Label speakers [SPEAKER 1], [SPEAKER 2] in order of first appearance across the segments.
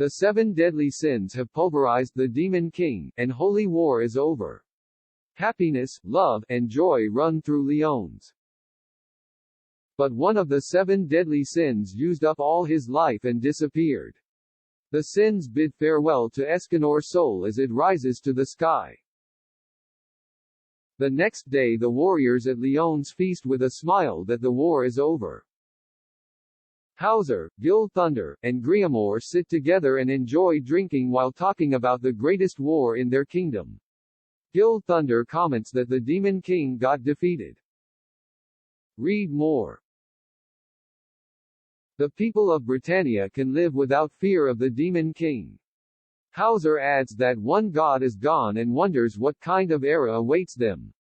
[SPEAKER 1] The 7 deadly sins have pulverized the demon king, and holy war is over. Happiness, love, and joy run through Leon's. But one of the 7 deadly sins used up all his life and disappeared. The sins bid farewell to Escanor's soul as it rises to the sky. The next day the warriors at Leon's feast with a smile that the war is over. Hauser, Gil Thunder, and Griamore sit together and enjoy drinking while talking about the greatest war in their kingdom. Gil Thunder comments that the Demon King got defeated. Read more. The people of Britannia can live without fear of the Demon King. Hauser adds that one god is gone and wonders what kind of era awaits them.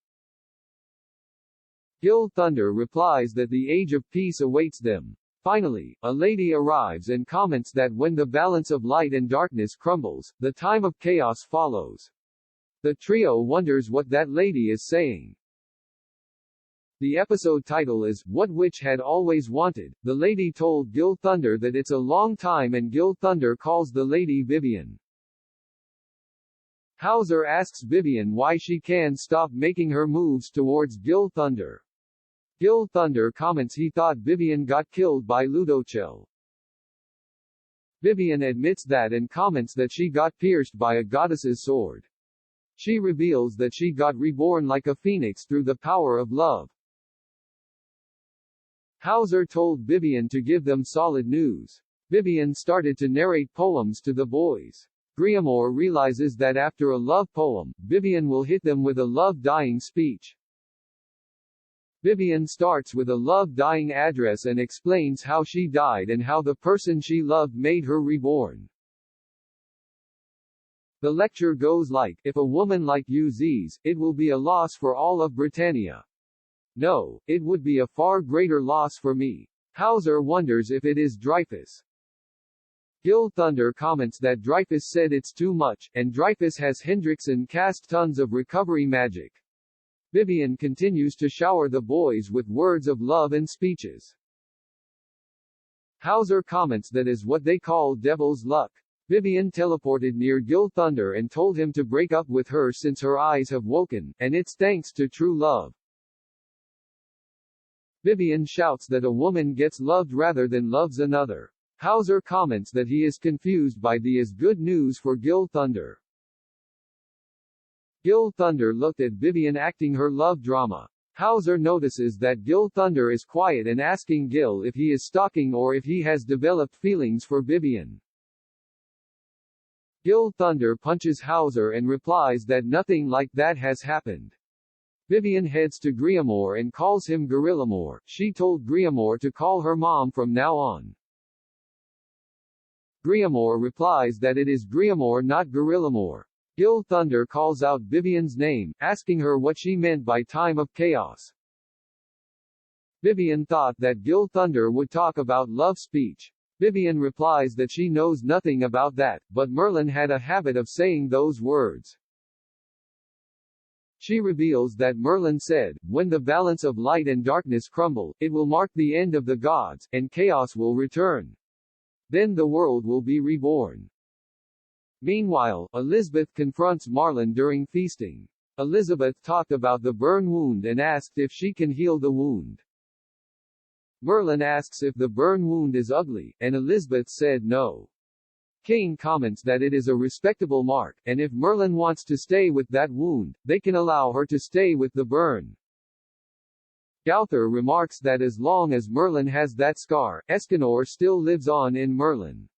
[SPEAKER 1] Gil Thunder replies that the age of peace awaits them. Finally, a lady arrives and comments that when the balance of light and darkness crumbles, the time of chaos follows. The trio wonders what that lady is saying. The episode title is, What Witch Had Always Wanted. The lady told Gil Thunder that it's a long time and Gil Thunder calls the lady Vivian. Hauser asks Vivian why she can stop making her moves towards Gil Thunder. Gil Thunder comments he thought Vivian got killed by Ludochel. Vivian admits that and comments that she got pierced by a goddess's sword. She reveals that she got reborn like a phoenix through the power of love. Hauser told Vivian to give them solid news. Vivian started to narrate poems to the boys. Griamore realizes that after a love poem, Vivian will hit them with a love-dying speech. Vivian starts with a love-dying address and explains how she died and how the person she loved made her reborn. The lecture goes like, if a woman like you sees, it will be a loss for all of Britannia. No, it would be a far greater loss for me. Hauser wonders if it is Dreyfus. Gil Thunder comments that Dreyfus said it's too much, and Dreyfus has Hendrickson cast tons of recovery magic. Vivian continues to shower the boys with words of love and speeches. Hauser comments that is what they call devil's luck. Vivian teleported near Gil Thunder and told him to break up with her since her eyes have woken, and it's thanks to true love. Vivian shouts that a woman gets loved rather than loves another. Hauser comments that he is confused by the is good news for Gil Thunder. Gil Thunder looked at Vivian acting her love drama. Hauser notices that Gil Thunder is quiet and asking Gil if he is stalking or if he has developed feelings for Vivian. Gil Thunder punches Hauser and replies that nothing like that has happened. Vivian heads to Griamore and calls him Gorillamore. She told Griamore to call her mom from now on. Griamore replies that it is Griamore not Gorillamore. Gil Thunder calls out Vivian's name, asking her what she meant by time of chaos. Vivian thought that Gil Thunder would talk about love speech. Vivian replies that she knows nothing about that, but Merlin had a habit of saying those words. She reveals that Merlin said, when the balance of light and darkness crumble, it will mark the end of the gods, and chaos will return. Then the world will be reborn. Meanwhile, Elizabeth confronts Marlin during feasting. Elizabeth talked about the burn wound and asked if she can heal the wound. Merlin asks if the burn wound is ugly, and Elizabeth said no. King comments that it is a respectable mark, and if Merlin wants to stay with that wound, they can allow her to stay with the burn. Gowther remarks that as long as Merlin has that scar, Escanor still lives on in Merlin.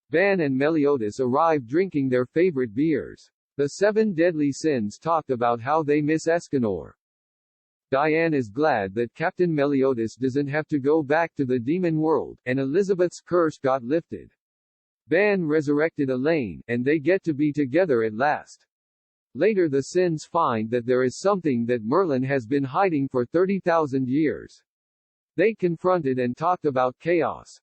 [SPEAKER 1] Ban and Meliodas arrive drinking their favorite beers. The 7 deadly sins talked about how they miss Escanor. Diane is glad that Captain Meliodas doesn't have to go back to the demon world, and Elizabeth's curse got lifted. Ban resurrected Elaine, and they get to be together at last. Later the sins find that there is something that Merlin has been hiding for 30,000 years. They confronted and talked about chaos.